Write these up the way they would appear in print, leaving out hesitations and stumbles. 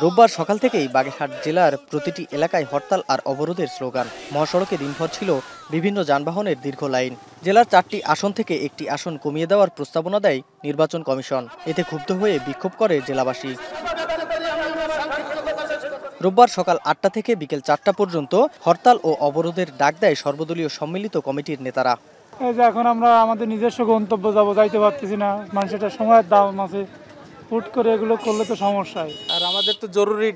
রোববার সকাল থেকেই বাগেরহাট জেলার প্রতিটি এলাকায় হরতাল আর অবরোধের স্লোগান। মহাসড়কে দিনভর ছিল বিভিন্ন যানবাহনের দীর্ঘ লাইন। জেলার 4টি আসন থেকে একটি আসন কমিয়ে দেওয়ার প্রস্তাবনা দেয় নির্বাচন কমিশন। এতে ক্ষুব্ধ হয়ে বিক্ষোভ করে জেলাবাসী। রোববার সকাল 8টা থেকে বিকেল 4টা পর্যন্ত হরতাল ও অবরোধের ডাক দেয় সর্বদলীয় সম্মিলিত কমিটির নেতারা। এই যে এখন আমরা আমাদের নিজস্ব গন্তব্য যাইতে পারতেছি না, মানুষের সময়ের দাম আছে, হুট করে এগুলো করলে তো সমস্যায়। আর আমাদের তো জরুরি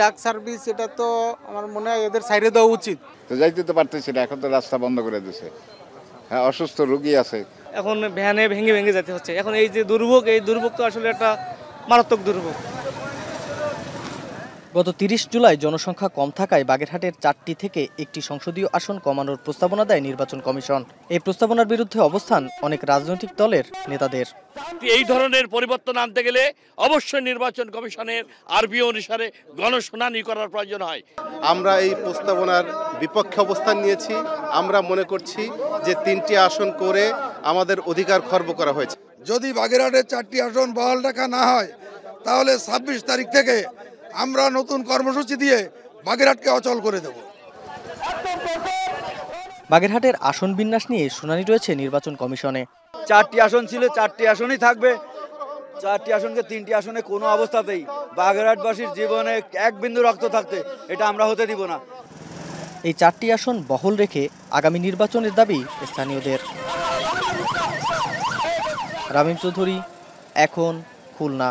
ডাক সার্ভিস, এটা তো আমার মনে হয় এদের সাইডে দেওয়া উচিত। তো যাইতে তো পারতেছি না, এখন তো রাস্তা বন্ধ করে দিয়েছে। হ্যাঁ, অসুস্থ রোগী আছে, এখন ভ্যানে ভেঙে ভেঙে যেতে হচ্ছে। এখন এই যে দুর্ভোগ, এই দুর্ভোগ তো আসলে একটা মারাত্মক দুর্ভোগ। গত 30 জুলাই জনসংখ্যা কম থাকায় বাগেরহাটের 4টি থেকে একটি সংসদীয় আসন কমানোর প্রস্তাবনা দেয় নির্বাচন কমিশন। এই প্রস্তাবনার বিরুদ্ধে অবস্থান অনেক রাজনৈতিক দলের নেতাদের। এই ধরনের পরিবর্তন আনতে গেলে অবশ্যই নির্বাচন কমিশনের আরবি অনুসারে গণশুনানি করার প্রয়োজন হয়। আমরা এই প্রস্তাবনার বিপক্ষে অবস্থান নিয়েছি। আমরা মনে করছি যে 3টি আসন করে আমাদের অধিকার খর্ব করা হয়েছে। যদি বাগেরহাটের 4টি আসন বহাল রাখা না হয়, তাহলে 26 তারিখ থেকে আমরা নতুন কর্মসূচি দিয়ে বাগেরহাটকে অচল করে দেব। বাগেরহাটের আসন বিন্যাস নিয়ে শুনানি রয়েছে নির্বাচন কমিশনে। 4টি আসন ছিল, 4টি আসনই থাকবে। 4টি আসনকে 3টি আসনে কোনো অবস্থাতেই বাগেরহাটবাসীর জীবনে এক বিন্দু রক্ত থাকতে এটা আমরা হতে দিব না। এই 4টি আসন বহাল রেখে আগামী নির্বাচনের দাবি স্থানীয়দের। রামিম চৌধুরী, এখন, খুলনা।